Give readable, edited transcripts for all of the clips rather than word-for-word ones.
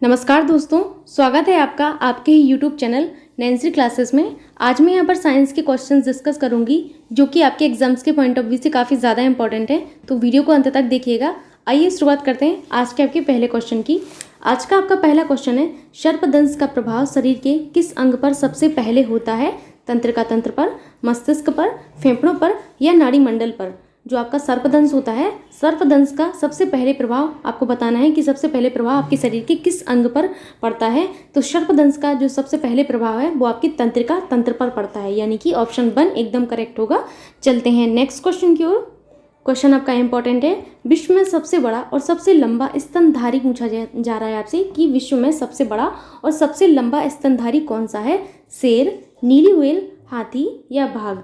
नमस्कार दोस्तों, स्वागत है आपका आपके ही यूट्यूब चैनल नैंसी क्लासेस में। आज मैं यहाँ पर साइंस के क्वेश्चंस डिस्कस करूँगी जो कि आपके एग्जाम्स के पॉइंट ऑफ व्यू से काफ़ी ज़्यादा इंपॉर्टेंट है, तो वीडियो को अंत तक देखिएगा। आइए शुरुआत करते हैं आज के आपके पहले क्वेश्चन की। आज का आपका पहला क्वेश्चन है, सर्पदंश का प्रभाव शरीर के किस अंग पर सबसे पहले होता है? तंत्रिका तंत्र पर, मस्तिष्क पर, फेफड़ों पर या नाड़ी मंडल पर? जो आपका सर्पदंश होता है, सर्पदंश का सबसे पहले प्रभाव आपको बताना है कि सबसे पहले प्रभाव आपके शरीर के किस अंग पर पड़ता है। तो सर्पदंश का जो सबसे पहले प्रभाव है वो आपकी तंत्रिका तंत्र पर पड़ता है, यानी कि ऑप्शन 1 एकदम करेक्ट होगा। चलते हैं नेक्स्ट क्वेश्चन की ओर। क्वेश्चन आपका इंपॉर्टेंट है, विश्व में सबसे बड़ा और सबसे लंबा स्तनधारी पूछा जा रहा है आपसे कि विश्व में सबसे बड़ा और सबसे लंबा स्तनधारी कौन सा है? शेर, नीली व्हेल, हाथी या बाघ?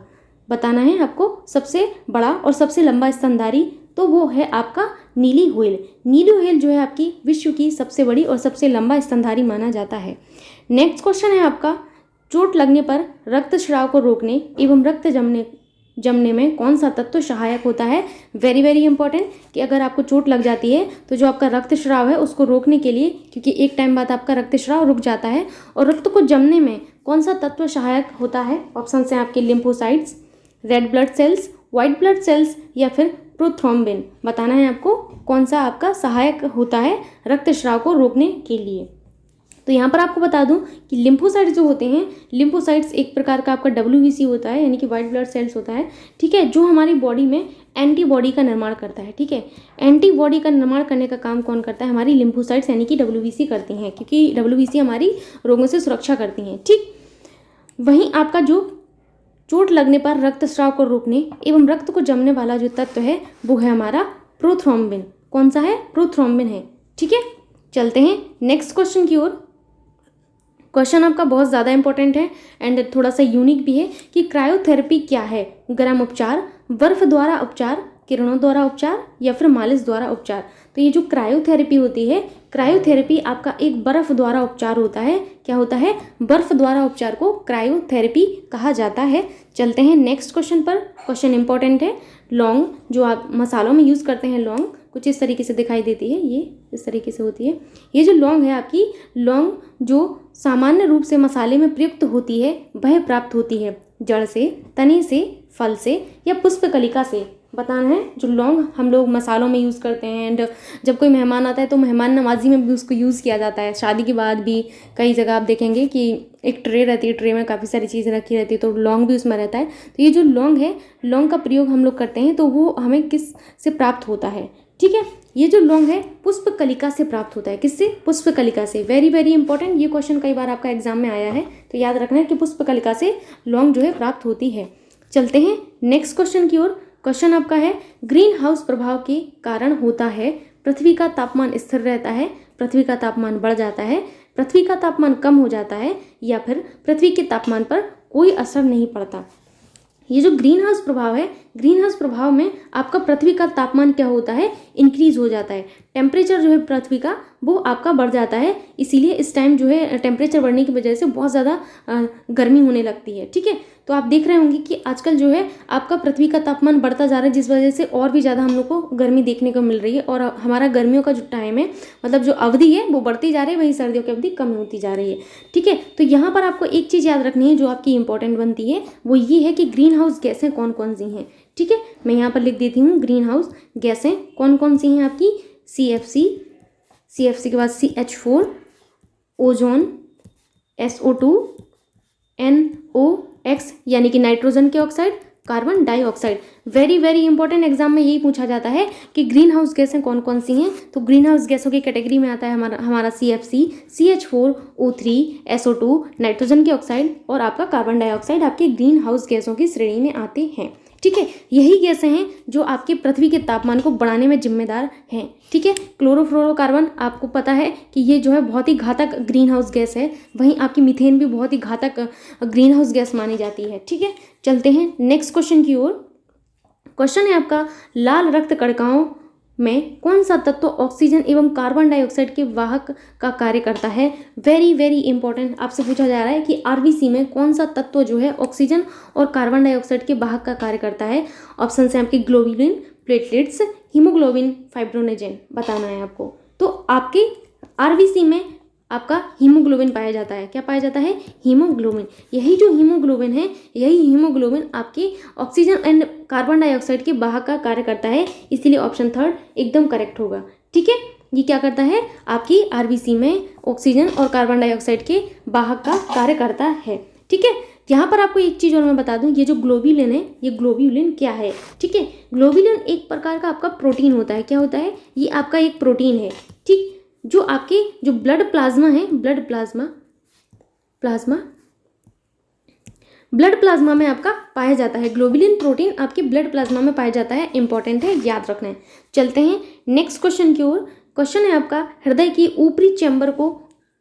बताना है आपको सबसे बड़ा और सबसे लंबा स्तनधारी, तो वो है आपका नीली व्हेल। नीली व्हेल जो है आपकी विश्व की सबसे बड़ी और सबसे लंबा स्तनधारी माना जाता है। नेक्स्ट क्वेश्चन है आपका, चोट लगने पर रक्तस्राव को रोकने एवं रक्त जमने में कौन सा तत्व सहायक होता है? वेरी वेरी इंपॉर्टेंट कि अगर आपको चोट लग जाती है तो जो आपका रक्तस्राव है उसको रोकने के लिए, क्योंकि एक टाइम बाद आपका रक्तस्राव रुक जाता है, और रक्त को जमने में कौन सा तत्व सहायक होता है? ऑप्शन है आपके lymphocytes, red blood cells, white blood cells या फिर प्रोथ्रोम्बिन। बताना है आपको कौन सा आपका सहायक होता है रक्तस्राव को रोकने के लिए। तो यहाँ पर आपको बता दूं कि लिम्फोसाइट्स जो होते हैं, लिम्फोसाइट्स एक प्रकार का आपका WBC होता है, यानी कि व्हाइट ब्लड सेल्स होता है, ठीक है, जो हमारी बॉडी में एंटीबॉडी का निर्माण करता है। ठीक है, एंटीबॉडी का निर्माण करने का काम कौन करता है? हमारी लिम्फोसाइट्स यानी कि WBC करती हैं, क्योंकि WBC हमारी रोगों से सुरक्षा करती हैं। ठीक, वहीं आपका जो चोट लगने पर रक्तस्राव को रोकने एवं रक्त को जमने वाला जो तत्व है वो है हमारा प्रोथ्रोम्बिन। कौन सा है? प्रोथ्रोम्बिन है। ठीक है, चलते हैं नेक्स्ट क्वेश्चन की ओर। क्वेश्चन आपका बहुत ज़्यादा इंपॉर्टेंट है एंड थोड़ा सा यूनिक भी है कि क्रायोथेरेपी क्या है? गर्म उपचार, बर्फ द्वारा उपचार, किरणों द्वारा उपचार या फिर मालिश द्वारा उपचार? तो ये जो क्रायोथेरेपी होती है, क्रायोथेरेपी आपका एक बर्फ द्वारा उपचार होता है। क्या होता है? बर्फ द्वारा उपचार को क्रायोथेरेपी कहा जाता है। चलते हैं नेक्स्ट क्वेश्चन पर। क्वेश्चन इंपॉर्टेंट है, लौंग जो आप मसालों में यूज़ करते हैं, लौंग कुछ इस तरीके से दिखाई देती है, ये इस तरीके से होती है। ये जो लौंग है आपकी, लौंग जो सामान्य रूप से मसाले में प्रयुक्त होती है वह प्राप्त होती है जड़ से, तने से, फल से या पुष्पकलिका से? बताना है जो लौंग हम लोग मसालों में यूज़ करते हैं एंड जब कोई मेहमान आता है तो मेहमान नवाजी में भी उसको यूज़ किया जाता है। शादी के बाद भी कई जगह आप देखेंगे कि एक ट्रे रहती है, ट्रे में काफ़ी सारी चीज़ें रखी रहती है, तो लौंग भी उसमें रहता है। तो ये जो लौंग है, लौंग का प्रयोग हम लोग करते हैं, तो वो हमें किस से प्राप्त होता है? ठीक है, ये जो लौंग है पुष्पकलिका से प्राप्त होता है। किससे? पुष्पकलिका से। वेरी वेरी इंपॉर्टेंट, ये क्वेश्चन कई बार आपका एग्जाम में आया है, तो याद रखना है कि पुष्पकलिका से लौंग जो है प्राप्त होती है। चलते हैं नेक्स्ट क्वेश्चन की ओर। क्वेश्चन आपका है, ग्रीन हाउस प्रभाव के कारण होता है पृथ्वी का तापमान स्थिर रहता है, पृथ्वी का तापमान बढ़ जाता है, पृथ्वी का तापमान कम हो जाता है या फिर पृथ्वी के तापमान पर कोई असर नहीं पड़ता? ये जो ग्रीन हाउस प्रभाव है, ग्रीन हाउस प्रभाव में आपका पृथ्वी का तापमान क्या होता है? इंक्रीज हो जाता है। टेम्परेचर जो है पृथ्वी का वो आपका बढ़ जाता है, इसीलिए इस टाइम जो है टेम्परेचर बढ़ने की वजह से बहुत ज़्यादा गर्मी होने लगती है। ठीक है, तो आप देख रहे होंगे कि आजकल जो है आपका पृथ्वी का तापमान बढ़ता जा रहा है, जिस वजह से और भी ज़्यादा हम लोग को गर्मी देखने को मिल रही है, और हमारा गर्मियों का जो टाइम है, मतलब जो अवधि है वो बढ़ती जा रही है, वहीं सर्दियों की अवधि कम होती जा रही है। ठीक है, तो यहाँ पर आपको एक चीज़ याद रखनी है जो आपकी इंपॉर्टेंट बनती है, वो ये है कि ग्रीन हाउस गैसें कौन कौन सी हैं। ठीक है, मैं यहाँ पर लिख देती हूँ, ग्रीन हाउस गैसें कौन कौन सी हैं आपकी? CFC के बाद CH4, ओजोन, SO2, NOx यानी कि नाइट्रोजन के oxide, carbon dioxide. Very very important, exam में यही पूछा जाता है कि ग्रीन हाउस गैसें कौन कौन सी हैं। तो ग्रीन हाउस गैसों की कैटेगरी में आता है हमारा CFC, CH4, O3, SO2, nitrogen के ऑक्साइड और आपका कार्बन डाइऑक्साइड आपके ग्रीन हाउस गैसों की श्रेणी में आते हैं। ठीक है, यही गैसें हैं जो आपके पृथ्वी के तापमान को बढ़ाने में जिम्मेदार हैं। ठीक है, क्लोरोफ्लोरोकार्बन आपको पता है कि ये जो है बहुत ही घातक ग्रीन हाउस गैस है, वहीं आपकी मीथेन भी बहुत ही घातक ग्रीन हाउस गैस मानी जाती है। ठीक है, चलते हैं नेक्स्ट क्वेश्चन की ओर। क्वेश्चन है आपका, लाल रक्त कणिकाओं में कौन सा तत्व ऑक्सीजन एवं कार्बन डाइऑक्साइड के वाहक का कार्य करता है? वेरी वेरी इंपॉर्टेंट, आपसे पूछा जा रहा है कि RBC में कौन सा तत्व जो है ऑक्सीजन और कार्बन डाइऑक्साइड के वाहक का कार्य करता है? ऑप्शन है आपके ग्लोबुलिन, प्लेटलेट्स, हीमोग्लोबिन, फाइब्रोनेजेन। बताना है आपको। तो आपके RBC में आपका हीमोग्लोबिन पाया जाता है। क्या पाया जाता है? हीमोग्लोबिन। यही जो हीमोग्लोबिन है, यही हीमोग्लोबिन आपकी ऑक्सीजन एंड कार्बन डाइऑक्साइड के वाहक का कार्य करता है, इसीलिए ऑप्शन थर्ड एकदम करेक्ट होगा। ठीक है, ये क्या करता है? आपकी आरबीसी में ऑक्सीजन और कार्बन डाइऑक्साइड के वाहक का कार्य करता है। ठीक है, यहाँ पर आपको एक चीज़ और मैं बता दूं, ये जो ग्लोब्यूलिन है, ये ग्लोब्यूलिन क्या है? ठीक है, ग्लोब्यूलिन एक प्रकार का आपका प्रोटीन होता है। क्या होता है? ये आपका एक प्रोटीन है। ठीक, जो आपके जो ब्लड प्लाज्मा है, ब्लड प्लाज्मा में आपका पाया जाता है। ग्लोब्यूलिन प्रोटीन आपके ब्लड प्लाज्मा में पाया जाता है। इंपॉर्टेंट है, याद रखना है। चलते हैं नेक्स्ट क्वेश्चन की ओर। क्वेश्चन है आपका, हृदय की ऊपरी चैम्बर को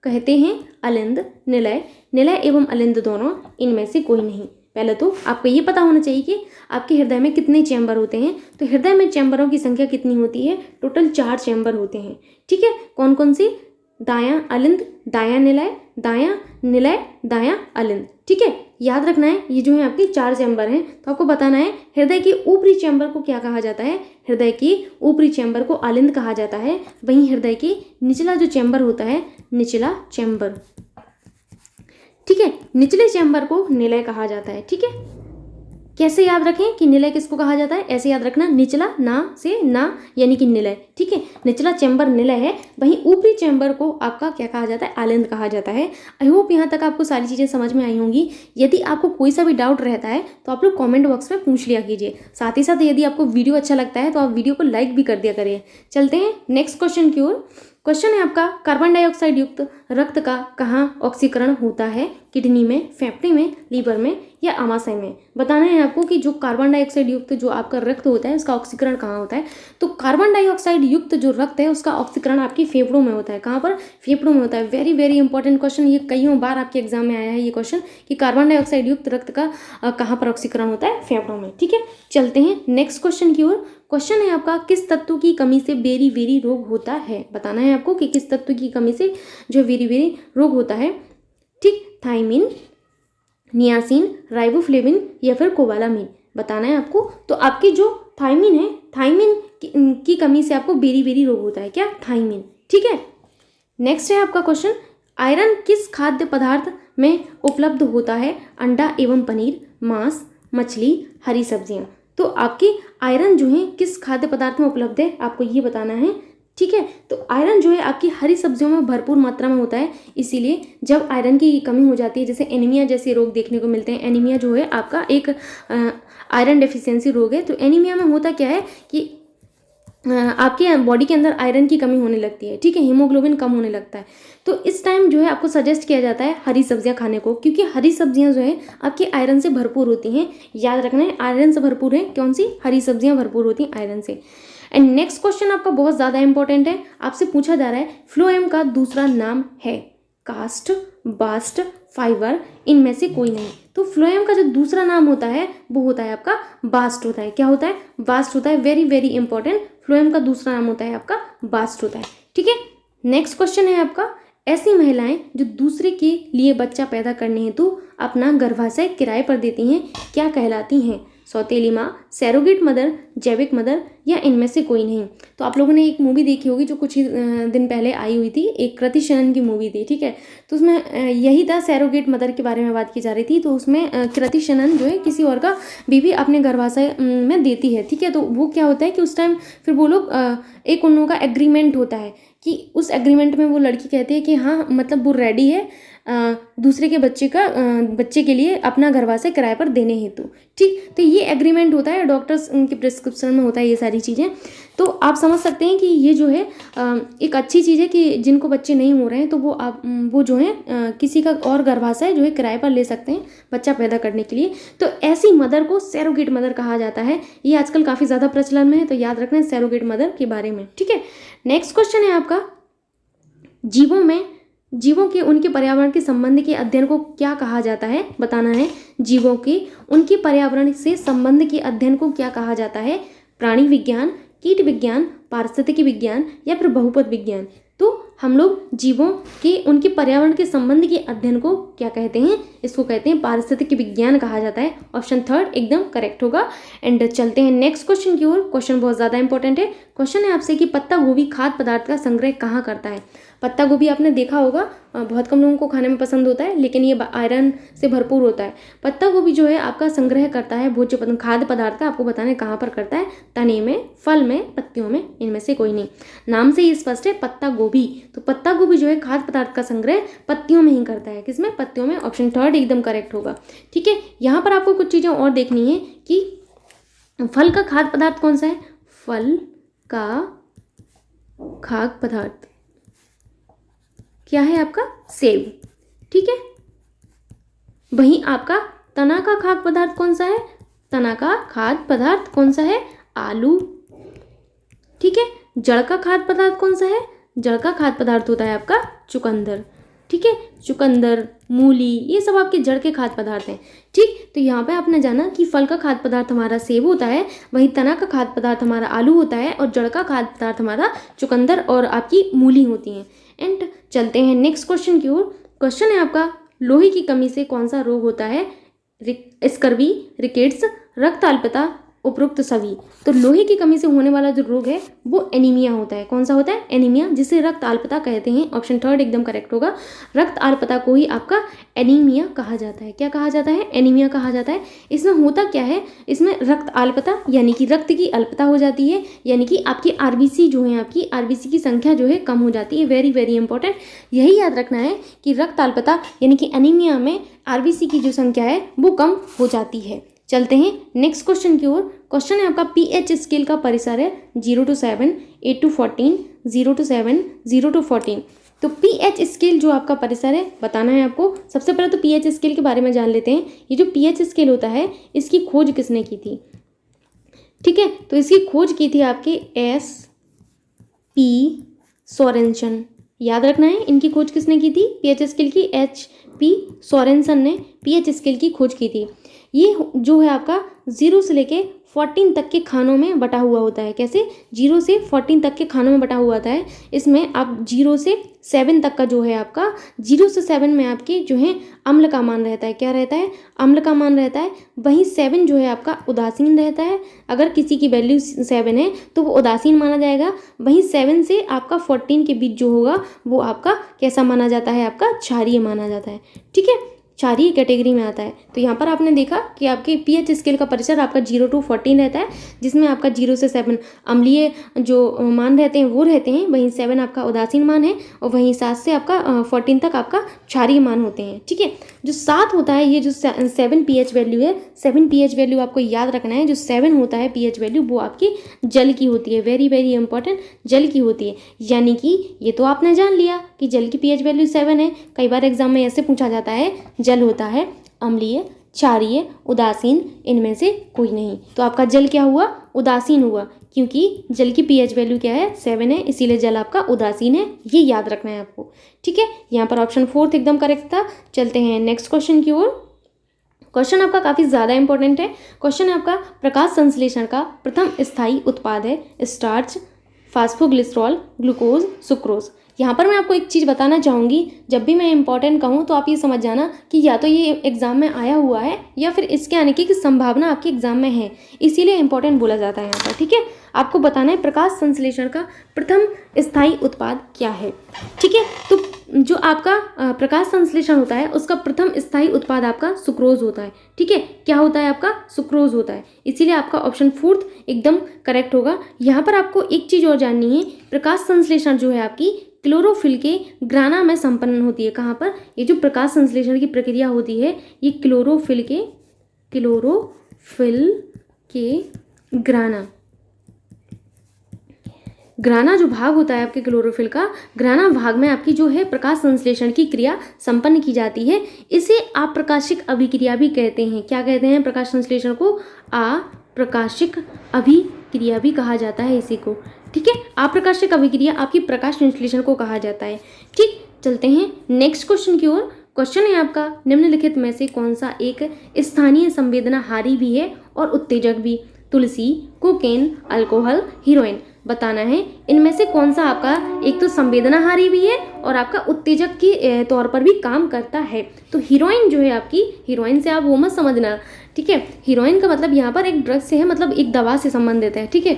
कहते हैं अलिंद, निलय। निलय एवं अलिंद दोनों, इनमें से कोई नहीं। पहले तो आपको ये पता होना चाहिए कि आपके हृदय में कितने चैम्बर होते हैं। तो हृदय में चैम्बरों की संख्या कितनी होती है? टोटल 4 चैम्बर होते हैं। ठीक है, कौन कौन सी? दायां अलिंद, दायां निलय, दायां निलय, दायां अलिंद। ठीक है, याद रखना है, ये जो है आपके 4 चैम्बर हैं। तो आपको बताना है हृदय की ऊपरी चैम्बर को क्या कहा जाता है? हृदय की ऊपरी चैम्बर को अलिंद कहा जाता है। वहीं हृदय की निचला जो चैम्बर होता है, निचला चैम्बर, ठीक है, निचले चैम्बर को निलय कहा जाता है। ठीक है, कैसे याद रखें कि निलय किसको कहा जाता है? ऐसे याद रखना, निचला ना से ना यानी कि निलय। ठीक है, निचला चैम्बर निलय है, वहीं ऊपरी चैम्बर को आपका क्या कहा जाता है? अलिंद कहा जाता है। आई होप यहाँ तक आपको सारी चीज़ें समझ में आई होंगी। यदि आपको कोई सा भी डाउट रहता है तो आप लोग कॉमेंट बॉक्स में पूछ लिया कीजिए। साथ ही साथ यदि आपको वीडियो अच्छा लगता है तो आप वीडियो को लाइक भी कर दिया करिए। चलते हैं नेक्स्ट क्वेश्चन की ओर। क्वेश्चन है आपका, कार्बन डाइऑक्साइड युक्त रक्त का कहाँ ऑक्सीकरण होता है? किडनी में, फेफड़े में, लीवर में या आमाशय में? बताना है आपको कि जो कार्बन डाइऑक्साइड युक्त जो आपका रक्त होता है उसका ऑक्सीकरण कहाँ होता है। तो कार्बन डाइऑक्साइड युक्त जो रक्त है उसका ऑक्सीकरण आपकी फेफड़ों में होता है। कहाँ पर? फेफड़ों में होता है। वेरी वेरी इंपॉर्टेंट क्वेश्चन, ये कईयों बार आपके एग्जाम में आया है ये क्वेश्चन कि कार्बन डाइऑक्साइड युक्त रक्त का कहाँ पर ऑक्सीकरण होता है? फेफड़ों में। ठीक है, चलते हैं नेक्स्ट क्वेश्चन की ओर। क्वेश्चन है आपका, किस तत्व की कमी से बेरी बेरी रोग होता है? बताना है आपको कि किस तत्व की कमी से जो बेरी बेरी रोग होता है। ठीक, थायमिन, नियासिन, राइबोफ्लेविन या फिर कोबालामिन? बताना है आपको। तो आपकी जो थायमिन है, थायमिन की कमी से आपको बेरी बेरी रोग होता है। क्या? थायमिन। ठीक है, नेक्स्ट है आपका क्वेश्चन, आयरन किस खाद्य पदार्थ में उपलब्ध होता है? अंडा एवं पनीर, मांस, मछली, हरी सब्जियां? तो आपकी आयरन जो है किस खाद्य पदार्थ में उपलब्ध है, आपको ये बताना है। ठीक है, तो आयरन जो है आपकी हरी सब्जियों में भरपूर मात्रा में होता है। इसीलिए जब आयरन की कमी हो जाती है, जैसे एनीमिया जैसे रोग देखने को मिलते हैं, एनीमिया जो है आपका एक आयरन डेफिशिएंसी रोग है। तो एनीमिया में होता क्या है कि आपके बॉडी के अंदर आयरन की कमी होने लगती है। ठीक है, हीमोग्लोबिन कम होने लगता है। तो इस टाइम जो है आपको सजेस्ट किया जाता है हरी सब्जियां खाने को, क्योंकि हरी सब्जियां जो है आपकी आयरन से भरपूर होती हैं। याद रखना है, आयरन से भरपूर है। कौन सी? हरी सब्जियां भरपूर होती हैं आयरन से। एंड नेक्स्ट क्वेश्चन आपका बहुत ज़्यादा इंपॉर्टेंट है, आपसे पूछा जा रहा है फ्लोएम का दूसरा नाम है? कास्ट, बास्ट, फाइबर, इनमें से कोई नहीं। तो फ्लोएम का जो दूसरा नाम होता है वो होता है आपका बास्ट होता है। क्या होता है? बास्ट होता है। वेरी वेरी इंपॉर्टेंट, फ्लोएम का दूसरा नाम होता है आपका बास्ट होता है। ठीक है, नेक्स्ट क्वेश्चन है आपका, ऐसी महिलाएं जो दूसरे के लिए बच्चा पैदा करने हेतु अपना गर्भाशय किराए पर देती हैं क्या कहलाती हैं? सौतेली माँ, सैरोगेट मदर, जैविक मदर या इनमें से कोई नहीं? तो आप लोगों ने एक मूवी देखी होगी जो कुछ ही दिन पहले आई हुई थी, एक कृति सेनन की मूवी थी। ठीक है, तो उसमें यही था, सैरोगेट मदर के बारे में बात की जा रही थी। तो उसमें कृति सेनन जो है किसी और का बेबी अपने गर्भाशय में देती है। ठीक है, तो वो क्या होता है कि उस टाइम फिर वो लोग एक उन लोगों का एग्रीमेंट होता है कि उस एग्रीमेंट में वो लड़की कहती है कि हाँ मतलब वो रेडी है दूसरे के बच्चे के लिए अपना गर्भाशय किराए पर देने हेतु। ठीक, तो ये एग्रीमेंट होता है, डॉक्टर्स के प्रिस्क्रिप्शन में होता है ये सारी चीज़ें। तो आप समझ सकते हैं कि ये जो है एक अच्छी चीज़ है कि जिनको बच्चे नहीं हो रहे हैं तो वो जो है किसी का और गर्भाशय जो है किराए पर ले सकते हैं बच्चा पैदा करने के लिए। तो ऐसी मदर को सैरोगेट मदर कहा जाता है। ये आजकल काफ़ी ज़्यादा प्रचलन में है, तो याद रखना है सैरोगेट मदर के बारे में। ठीक है, नेक्स्ट क्वेश्चन है आपका, जीवों के उनके पर्यावरण के संबंध के अध्ययन को क्या कहा जाता है? बताना है, जीवों के उनके पर्यावरण से संबंध के अध्ययन को क्या कहा जाता है? प्राणी विज्ञान, कीट विज्ञान, पारिस्थितिकी विज्ञान या फिर बहुपद विज्ञान? तो हम लोग जीवों के उनके पर्यावरण के संबंध के अध्ययन को क्या कहते हैं? इसको कहते हैं पारिस्थितिकी विज्ञान कहा जाता है। ऑप्शन थर्ड एकदम करेक्ट होगा। एंड चलते हैं नेक्स्ट क्वेश्चन की ओर। क्वेश्चन बहुत ज़्यादा इंपॉर्टेंट है। क्वेश्चन है आपसे कि पत्ता गोभी खाद्य पदार्थ का संग्रह कहाँ करता है? पत्ता गोभी आपने देखा होगा, बहुत कम लोगों को खाने में पसंद होता है, लेकिन ये आयरन से भरपूर होता है। पत्ता गोभी जो है आपका संग्रह करता है भोज्य खाद्य पदार्थ का। आपको बताना है कहाँ पर करता है, तने में, फल में, पत्तियों में, इनमें से कोई नहीं। नाम से ही स्पष्ट है, पत्ता गोभी। तो पत्ता गोभी जो है खाद्य पदार्थ का संग्रह पत्तियों में ही करता है। किसमें? पत्तियों में। ऑप्शन थर्ड एकदम करेक्ट होगा। ठीक है, यहाँ पर आपको कुछ चीज़ें और देखनी है कि फल का खाद्य पदार्थ कौन सा है। फल का खाद्य पदार्थ क्या है आपका? सेब। ठीक है, वहीं आपका तना का खाद्य पदार्थ कौन सा है? तना का खाद्य पदार्थ कौन सा है? आलू। ठीक है, जड़ का खाद्य पदार्थ कौन सा है? जड़ का खाद्य पदार्थ होता है आपका चुकंदर। ठीक है, चुकंदर, मूली, ये सब आपके जड़ के खाद्य पदार्थ हैं। ठीक, तो यहाँ पे आपने जाना कि फल का खाद्य पदार्थ हमारा सेब होता है, वहीं तना का खाद्य पदार्थ हमारा आलू होता है, और जड़ का खाद्य पदार्थ हमारा चुकंदर और आपकी मूली होती हैं। एंड चलते हैं नेक्स्ट क्वेश्चन की ओर। क्वेश्चन है आपका, लोहे की कमी से कौन सा रोग होता है? स्कर्वी, रिकेट्स, रक्त अल्पता, उपरोक्त सभी। तो लोहे की कमी से होने वाला जो रोग है वो एनीमिया होता है। कौन सा होता है? एनीमिया, जिसे रक्त अल्पता कहते हैं। ऑप्शन थर्ड एकदम करेक्ट होगा। रक्त अल्पता को ही आपका एनीमिया कहा जाता है। क्या कहा जाता है? एनीमिया कहा जाता है। इसमें होता क्या है? इसमें रक्त अल्पता यानी कि रक्त की अल्पता हो जाती है, यानी कि आपकी आरबीसी जो है, आपकी आरबीसी की संख्या जो है कम हो जाती है। वेरी वेरी इंपॉर्टेंट, यही याद रखना है कि रक्त अल्पता यानी कि एनीमिया में आरबीसी की जो संख्या है वो कम हो जाती है। चलते हैं नेक्स्ट क्वेश्चन की ओर। क्वेश्चन है आपका, पीएच स्केल का परिसर है 0 to 7, 8 to 14, 0 to 7, 0 to 14। तो पीएच स्केल जो आपका परिसर है बताना है आपको। सबसे पहले तो पीएच स्केल के बारे में जान लेते हैं। ये जो पीएच स्केल होता है इसकी खोज किसने की थी? ठीक है, तो इसकी खोज की थी आपके SP सोरेनसन। याद रखना है, इनकी खोज किसने की थी? पीएच स्केल की HP सोरेनसन ने पीएच स्केल की खोज की थी। ये जो है आपका 0 से लेके 14 तक के खानों में बटा हुआ होता है। कैसे? 0 से 14 तक के खानों में बटा हुआ होता है। इसमें आप 0 से 7 तक का जो है आपका, 0 से 7 में आपके जो है अम्ल का मान रहता है। क्या रहता है? अम्ल का मान रहता है। वहीं 7 जो है आपका उदासीन रहता है। अगर किसी की वैल्यू 7 है तो वो उदासीन माना जाएगा। वहीं 7 से आपका 14 के बीच जो होगा वो आपका कैसा माना जाता है? आपका क्षारीय माना जाता है। ठीक है, क्षारीय कैटेगरी में आता है। तो यहाँ पर आपने देखा कि आपके पीएच स्केल का परिसर आपका 0 to 14 रहता है, जिसमें आपका 0 से 7 अम्लीय जो मान रहते हैं वो रहते हैं, वहीं 7 आपका उदासीन मान है, और वहीं 7 से आपका 14 तक आपका क्षारीय मान होते हैं। ठीक है, जो 7 होता है, ये जो 7 पीएच वैल्यू है, 7 पीएच वैल्यू आपको याद रखना है। जो 7 होता है पीएच वैल्यू वो आपकी जल की होती है। वेरी वेरी इंपॉर्टेंट, जल की होती है। यानी कि ये तो आपने जान लिया कि जल की पीएच वैल्यू 7 है। कई बार एग्जाम में ऐसे पूछा जाता है, जल होता है अम्लीय, क्षारीय, उदासीन, इनमें से कोई नहीं। तो आपका जल क्या हुआ? उदासीन हुआ, क्योंकि जल की पीएच वैल्यू क्या है? 7 है, इसीलिए जल आपका उदासीन है। ये याद रखना है आपको। ठीक है, यहाँ पर ऑप्शन 4 एकदम करेक्ट था। चलते हैं नेक्स्ट क्वेश्चन की ओर। क्वेश्चन आपका काफ़ी ज़्यादा इंपॉर्टेंट है। क्वेश्चन है आपका, प्रकाश संश्लेषण का प्रथम स्थायी उत्पाद है स्टार्च, फास्फोग्लिसरॉल, ग्लूकोज, सुक्रोज। यहाँ पर मैं आपको एक चीज़ बताना चाहूँगी, जब भी मैं इंपॉर्टेंट कहूँ तो आप ये समझ जाना कि या तो ये एग्जाम में आया हुआ है या फिर इसके आने की संभावना आपके एग्जाम में है, इसीलिए इंपॉर्टेंट बोला जाता है यहाँ पर। ठीक है, आपको बताना है प्रकाश संश्लेषण का प्रथम स्थायी उत्पाद क्या है। ठीक है, तो जो आपका प्रकाश संश्लेषण होता है उसका प्रथम स्थायी उत्पाद आपका सुक्रोज होता है। ठीक है, क्या होता है? आपका सुक्रोज होता है, इसीलिए आपका ऑप्शन 4 एकदम करेक्ट होगा। यहाँ पर आपको एक चीज़ और जाननी है, प्रकाश संश्लेषण जो है आपकी क्लोरोफिल के ग्राना में संपन्न होती है। कहाँ पर? ये जो प्रकाश संश्लेषण की प्रक्रिया होती है ये क्लोरोफिल के ग्राना जो भाग होता है आपके क्लोरोफिल का, ग्राना भाग में आपकी जो है प्रकाश संश्लेषण की क्रिया संपन्न की जाती है। इसे अप्रकाशिक अभिक्रिया भी कहते हैं। क्या कहते हैं प्रकाश संश्लेषण को? अप्रकाशिक अभिक्रिया भी कहा जाता है इसी को। ठीक है, अप्रकाशिक अभिक्रिया आपकी प्रकाश संश्लेषण को कहा जाता है। ठीक, चलते हैं नेक्स्ट क्वेश्चन की ओर। क्वेश्चन है आपका, निम्नलिखित में से कौन सा एक स्थानीय संवेदनाहारी भी है और उत्तेजक भी? तुलसी, कोकेन, अल्कोहल, हीरोइन। बताना है इनमें से कौन सा आपका एक तो संवेदनाहारी भी है और आपका उत्तेजक के तौर पर भी काम करता है। तो हीरोइन जो है आपकी, हीरोइन से आप वो मत समझना। ठीक है, हीरोइन का मतलब यहाँ पर एक ड्रग से है, मतलब एक दवा से संबंधित है। ठीक है,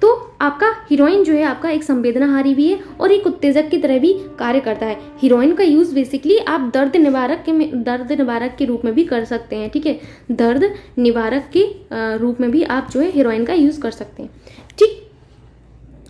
तो आपका हीरोइन जो है आपका एक संवेदनाहारी भी है और एक उत्तेजक की तरह भी कार्य करता है। हीरोइन का यूज़ बेसिकली आप दर्द निवारक के रूप में भी कर सकते हैं, ठीक है। दर्द निवारक के रूप में भी आप जो है हीरोइन का यूज़ कर सकते हैं, ठीक।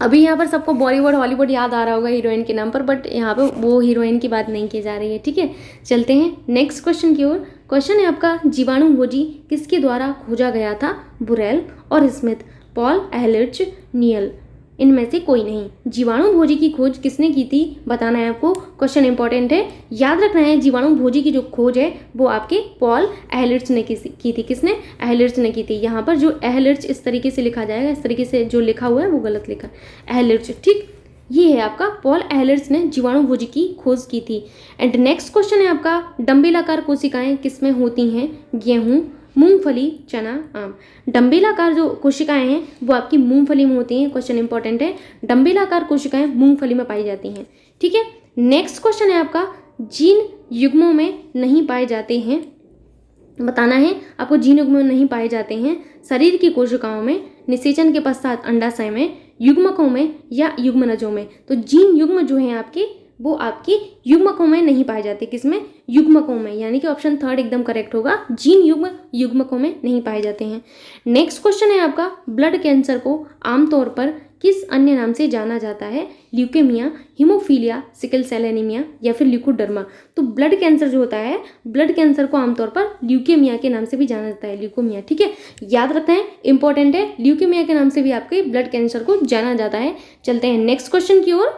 अभी यहाँ पर सबको बॉलीवुड हॉलीवुड याद आ रहा होगा हीरोइन के नाम पर, बट यहाँ पे वो हीरोइन की बात नहीं की जा रही है, ठीक है। चलते हैं नेक्स्ट क्वेश्चन की ओर। क्वेश्चन है आपका, जीवाणु भोजी किसके द्वारा खोजा गया था? बुरेल और स्मिथ, पॉल एहलर्च, नियल, इनमें से कोई नहीं। जीवाणु भोजी की खोज किसने की थी बताना है आपको। क्वेश्चन इंपॉर्टेंट है, याद रखना है। जीवाणु भोजी की जो खोज है वो आपके पॉल एहलर्च ने की थी। किसने? एहलर्च ने की थी। यहाँ पर जो एहलर्च इस तरीके से लिखा जाएगा, इस तरीके से जो लिखा हुआ है वो गलत लिखा है, एहलर्च, ठीक। ये है आपका पॉल एहलर्च ने जीवाणु भोजी की खोज की थी। एंड नेक्स्ट क्वेश्चन है आपका, डंबेलाकार कोशिकाएं किसमें होती हैं? गेहूं, मूंगफली, चना, आम। डंबेलाकार जो कोशिकाएं हैं वो आपकी मूंगफली में होती हैं। क्वेश्चन इंपॉर्टेंट है, डंबेलाकार कोशिकाएं मूंगफली में पाई जाती हैं, ठीक है। नेक्स्ट क्वेश्चन है आपका, जीन युग्मों में नहीं पाए जाते हैं, बताना है आपको। जीन युग्म में नहीं पाए जाते हैं शरीर की कोशिकाओं में, निषेचन के पश्चात अंडाशय में, युग्मकों में या युग्मनजों में। तो जीन युग्म जो है आपके वो आपकी युग्मकों में नहीं पाए जाते। किसमें? युग्मकों में, यानी कि ऑप्शन थर्ड एकदम करेक्ट होगा। जीन युग्म युग्मकों में नहीं पाए जाते हैं। नेक्स्ट क्वेश्चन है आपका, ब्लड कैंसर को आमतौर पर किस अन्य नाम से जाना जाता है? Leukaemia, haemophilia, sickle cell anaemia या फिर ल्यूकोडर्मा। तो ब्लड कैंसर जो होता है, ब्लड कैंसर को आमतौर पर ल्यूकेमिया के नाम से भी जाना जाता है, ल्यूकोमिया, ठीक है। याद रखना है, इंपॉर्टेंट है, ल्यूकेमिया के नाम से भी आपके ब्लड कैंसर को जाना जाता है। चलते हैं नेक्स्ट क्वेश्चन की ओर।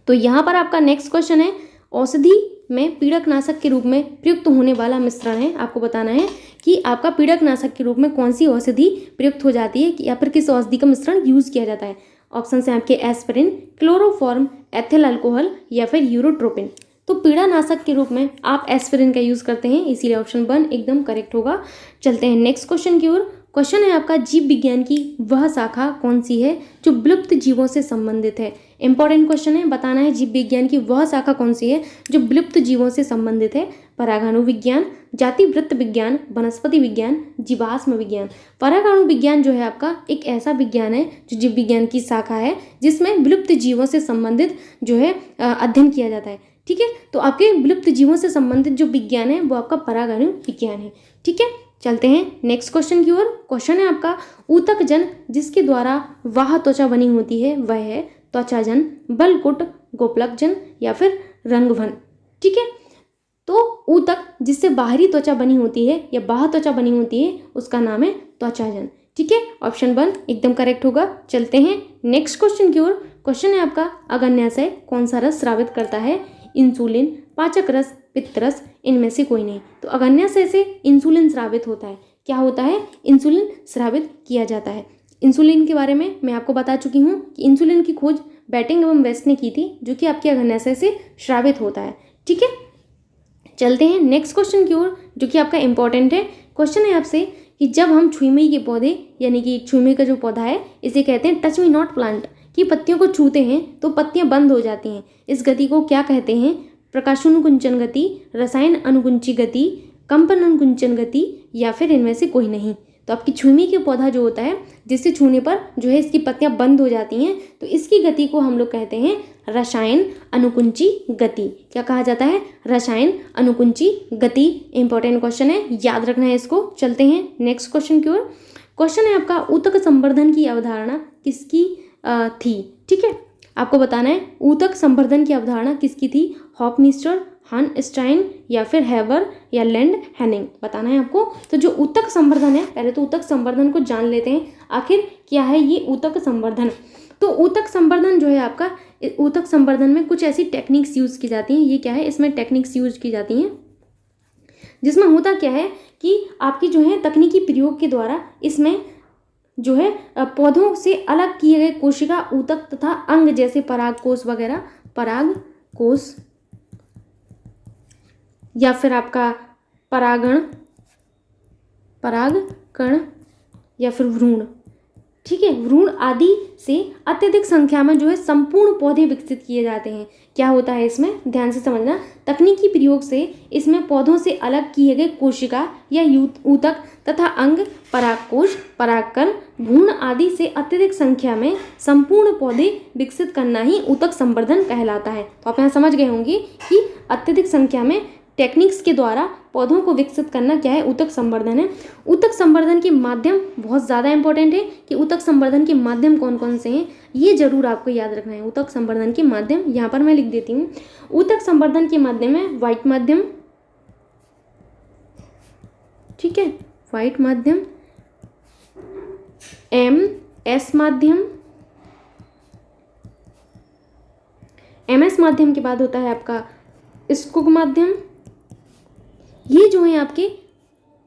तो यहाँ पर आपका नेक्स्ट क्वेश्चन है, औषधि में पीड़कनाशक के रूप में प्रयुक्त होने वाला मिश्रण है। आपको बताना है कि आपका पीड़कनाशक के रूप में कौन सी औषधि प्रयुक्त हो जाती है या फिर किस औषधि का मिश्रण यूज किया जाता है। ऑप्शन है आपके एस्पिरिन, क्लोरोफॉर्म, एथिल अल्कोहल या फिर यूरोट्रोपिन। तो पीड़ानाशक के रूप में आप एस्पिरिन का यूज करते हैं, इसीलिए ऑप्शन 1 एकदम करेक्ट होगा। चलते हैं नेक्स्ट क्वेश्चन की ओर। क्वेश्चन है आपका, जीव विज्ञान की वह शाखा कौन सी है जो विलुप्त जीवों से संबंधित है? इंपॉर्टेंट क्वेश्चन है, बताना है जीव विज्ञान की वह शाखा कौन सी है जो विलुप्त जीवों से संबंधित है। परागाणु विज्ञान, जातिवृत्त विज्ञान, वनस्पति विज्ञान, जीवाश्म विज्ञान। परागाणु विज्ञान जो है आपका एक ऐसा विज्ञान है जो जीव विज्ञान की शाखा है जिसमें विलुप्त जीवों से संबंधित जो है अध्ययन किया जाता है, ठीक है। तो आपके विलुप्त जीवों से संबंधित जो विज्ञान है वो आपका परागाणु विज्ञान है, ठीक है। चलते हैं नेक्स्ट क्वेश्चन की ओर। क्वेश्चन है आपका, ऊतक जन जिसके द्वारा वाह त्वचा बनी होती है वह है त्वचाजन, बलकुट, गोपलक जन या फिर रंगभन, ठीक है। तो ऊतक जिससे बाहरी त्वचा बनी होती है या बाह्य त्वचा बनी होती है उसका नाम है त्वचाजन, ठीक है। ऑप्शन 1 एकदम करेक्ट होगा। चलते हैं नेक्स्ट क्वेश्चन की ओर। क्वेश्चन है आपका, अग्न्याशय कौन सा रस स्रावित करता है? इंसुलिन, पाचक रस, पित्त रस, इनमें से कोई नहीं। तो अग्न्याशय से इंसुलिन स्रावित होता है। क्या होता है? इंसुलिन स्रावित किया जाता है। इंसुलिन के बारे में मैं आपको बता चुकी हूँ कि इंसुलिन की खोज बैटिंग एवं वेस्ट ने की थी, जो कि आपके अग्न्याशय से स्रावित होता है, ठीक है। चलते हैं नेक्स्ट क्वेश्चन की ओर, जो कि आपका इंपॉर्टेंट है। क्वेश्चन है आपसे कि जब हम छुईमई के पौधे, यानी कि छुईमई का जो पौधा है इसे कहते हैं टच मी नॉट प्लांट, की पत्तियों को छूते हैं तो पत्तियां बंद हो जाती हैं, इस गति को क्या कहते हैं? प्रकाशानुकुंचन गति, रसायन अनुकुंची गति, कंपन अनुकुंचन गति या फिर इनमें से कोई नहीं। तो आपकी छुईमई के पौधा जो होता है जिससे छूने पर जो है इसकी पत्तियां बंद हो जाती हैं, तो इसकी गति को हम लोग कहते हैं रसायन अनुकुंची गति। क्या कहा जाता है? रसायन अनुकुंची गति। इंपॉर्टेंट क्वेश्चन है, याद रखना है इसको। चलते हैं नेक्स्ट क्वेश्चन की ओर। क्वेश्चन है आपका, ऊतक संवर्धन की अवधारणा किसकी थी? ठीक है, आपको बताना है ऊतक संवर्धन की अवधारणा किसकी थी? हॉफमिस्टर, हार्नस्टाइन या फिर हैवर या लैंड हैनिंग, बताना है आपको। तो जो ऊतक संवर्धन है, पहले तो ऊतक संवर्धन को जान लेते हैं, आखिर क्या है ये ऊतक संवर्धन। तो ऊतक संवर्धन जो है आपका, ऊतक संवर्धन में कुछ ऐसी टेक्निक्स यूज की जाती हैं। ये क्या है? इसमें टेक्निक्स यूज की जाती हैं जिसमें होता क्या है कि आपकी जो है तकनीकी प्रयोग के द्वारा इसमें जो है पौधों से अलग किए गए कोशिका ऊतक तथा अंग जैसे परागकोश वगैरह, परागकोश या फिर आपका परागकण या फिर भ्रूण, ठीक है। भ्रूण आदि से अत्यधिक संख्या में जो है संपूर्ण पौधे विकसित किए जाते हैं। क्या होता है इसमें, ध्यान से समझना। तकनीकी प्रयोग से इसमें पौधों से अलग किए गए कोशिका या ऊतक तथा अंग, परागकोश, परागकण, भ्रूण आदि से अत्यधिक संख्या में संपूर्ण पौधे विकसित करना ही ऊतक संवर्धन कहलाता है। तो आप यहाँ समझ गए होंगे कि अत्यधिक संख्या में टेक्निक्स के द्वारा पौधों को विकसित करना क्या है, ऊतक संवर्धन है। ऊतक संवर्धन के माध्यम बहुत ज़्यादा इंपॉर्टेंट है कि ऊतक संवर्धन के माध्यम कौन कौन से हैं, ये जरूर आपको याद रखना है। ऊतक संवर्धन के माध्यम यहाँ पर मैं लिख देती हूँ। ऊतक संवर्धन के माध्यम है व्हाइट माध्यम, ठीक है, व्हाइट माध्यम, MS माध्यम, MS माध्यम के बाद होता है आपका स्कुग माध्यम। ये जो है आपके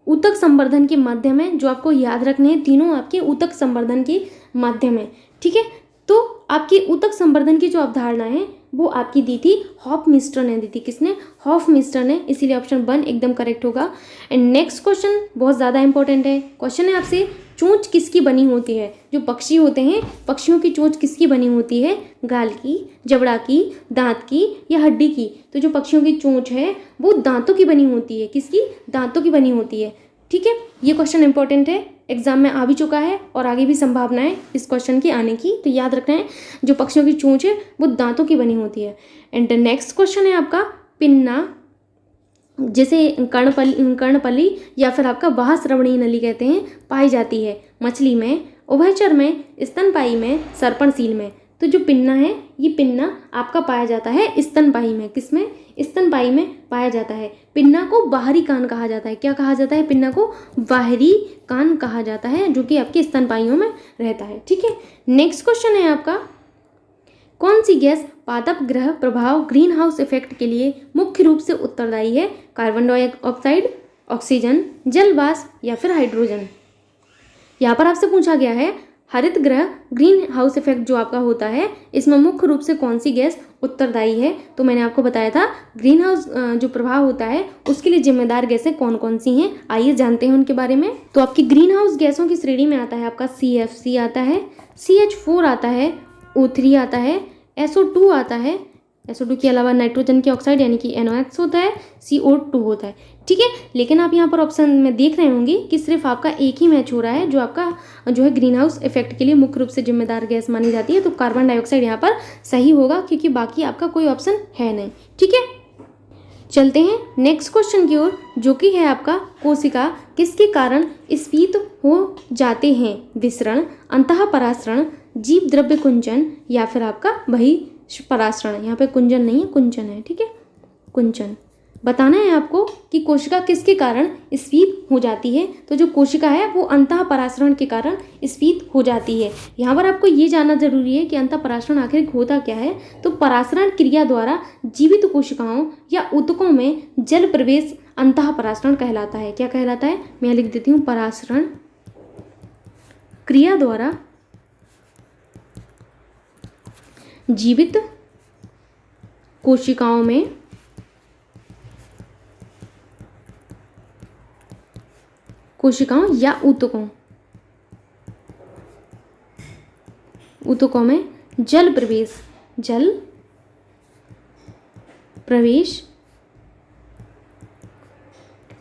ऊतक संवर्धन के माध्यम है, जो आपको याद रखने हैं। तीनों आपके ऊतक संवर्धन के माध्यम है, ठीक है। तो आपकी ऊतक संवर्धन की जो अवधारणा है वो आपकी दी थी हॉफमिस्टर ने दी थी। किसने, हॉफमिस्टर ने, इसीलिए ऑप्शन 1 एकदम करेक्ट होगा। एंड नेक्स्ट क्वेश्चन बहुत ज़्यादा इंपॉर्टेंट है। क्वेश्चन है आपसे, चोंच किसकी बनी होती है। जो पक्षी होते हैं, पक्षियों की चोंच किसकी बनी होती है, गाल की, जबड़ा की, दांत की या हड्डी की। तो जो पक्षियों की चोंच है वो दांतों की बनी होती है। किसकी, दांतों की बनी होती है, ठीक है। ये क्वेश्चन इंपॉर्टेंट है, एग्जाम में आ भी चुका है और आगे भी संभावना है इस क्वेश्चन की आने की। तो याद रखना है, जो पक्षियों की चोंच है वो दांतों की बनी होती है। एंड नेक्स्ट क्वेश्चन है आपका पिन्ना, जिसे कर्णपली या फिर आपका बाह्यश्रवणीय नली कहते हैं, पाई जाती है मछली में, उभयचर में, स्तनपायी में, सर्पणशील में। तो जो पिन्ना है, ये पिन्ना आपका पाया जाता है स्तनपायी में। किसमें, स्तनपायी में पाया जाता है। पिन्ना को बाहरी कान कहा जाता है। क्या कहा जाता है, पिन्ना को बाहरी कान कहा जाता है, जो कि आपके स्तनपाइयों में रहता है, ठीक है। नेक्स्ट क्वेश्चन है आपका, कौन सी गैस पादप ग्रह प्रभाव ग्रीन हाउस इफेक्ट के लिए मुख्य रूप से उत्तरदायी है। कार्बन डाइऑक्साइड, ऑक्सीजन, जलवाष्प या फिर हाइड्रोजन। यहाँ पर आपसे पूछा गया है हरित ग्रह ग्रीन हाउस इफेक्ट जो आपका होता है, इसमें मुख्य रूप से कौन सी गैस उत्तरदायी है। तो मैंने आपको बताया था ग्रीन हाउस जो प्रभाव होता है उसके लिए जिम्मेदार गैसें कौन कौन सी हैं, आइए जानते हैं उनके बारे में। तो आपकी ग्रीन हाउस गैसों की श्रेणी में आता है आपका CFC आता है, CH4 आता है, O3 आता है, SO2 आता है, SO2 के अलावा नाइट्रोजन के ऑक्साइड यानी कि NOx होता है, CO2 होता है, ठीक है। लेकिन आप यहाँ पर ऑप्शन में देख रहे होंगे कि सिर्फ आपका एक ही मैच हो रहा है, जो आपका जो है ग्रीन हाउस इफेक्ट के लिए मुख्य रूप से जिम्मेदार गैस मानी जाती है। तो कार्बन डाइऑक्साइड यहाँ पर सही होगा, क्योंकि बाकी आपका कोई ऑप्शन है नहीं, ठीक है। चलते हैं नेक्स्ट क्वेश्चन की ओर, जो कि है आपका कोशिका किसके कारण स्फीत हो जाते हैं। विसरण, अंतःपरासरण, जीव द्रव्य कुंचन या फिर आपका बहिःपरासरण। यहाँ पे कुंजन नहीं है, कुंचन है, ठीक है, कुंचन। बताना है आपको कि कोशिका किसके कारण स्फीत हो जाती है। तो जो कोशिका है वो अंतःपरासरण के कारण स्फीत हो जाती है। यहाँ पर आपको ये जानना जरूरी है कि अंतःपरासरण आखिर होता क्या है। तो परासरण क्रिया द्वारा जीवित कोशिकाओं या ऊतकों में जल प्रवेश अंतःपरासरण कहलाता है। क्या कहलाता है, मैं लिख देती हूँ, परासरण क्रिया द्वारा जीवित कोशिकाओं में या ऊतकों में जल प्रवेश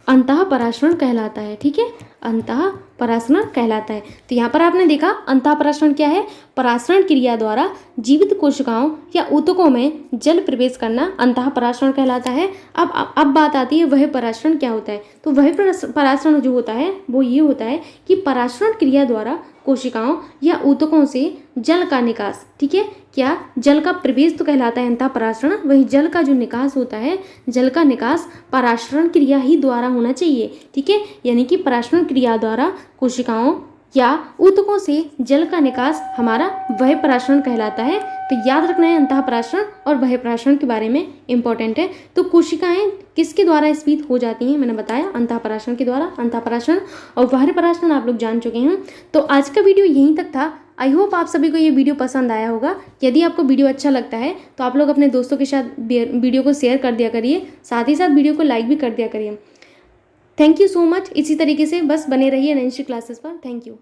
अंतःपरासरण कहलाता है, ठीक है, अंतःपरासरण कहलाता है। तो यहाँ पर आपने देखा अंतःपरासरण क्या है, परासरण क्रिया द्वारा जीवित कोशिकाओं या ऊतकों में जल प्रवेश करना अंतःपरासरण कहलाता है। अब बात आती है वह परासरण क्या होता है। तो वह परासरण जो होता है वो ये होता है कि परासरण क्रिया द्वारा कोशिकाओं या ऊतकों से जल का निकास, ठीक है, क्या जल का प्रवेश तो कहलाता है अंतःपरासरण, वही जल का जो निकास होता है, जल का निकास परासरण क्रिया ही द्वारा होना चाहिए, ठीक है। यानी कि परासरण क्रिया द्वारा कोशिकाओं या ऊतकों से जल का निकास हमारा वह परासरण कहलाता है। तो याद रखना है अंतःपरासरण और वह परासरण के बारे में इंपॉर्टेंट है। तो कोशिकाएं किसके द्वारा स्फीत हो जाती हैं, मैंने बताया अंतःपरासरण के द्वारा। अंतःपरासरण और बाह्य परासरण आप लोग जान चुके हैं। तो आज का वीडियो यहीं तक था। आई होप आप सभी को ये वीडियो पसंद आया होगा। यदि आपको वीडियो अच्छा लगता है तो आप लोग अपने दोस्तों के साथ वीडियो को शेयर कर दिया करिए, साथ ही साथ वीडियो को लाइक भी कर दिया करिए। Thank you so much. इसी तरीके से बस बने रहिए नैंसी क्लासेस पर। Thank you.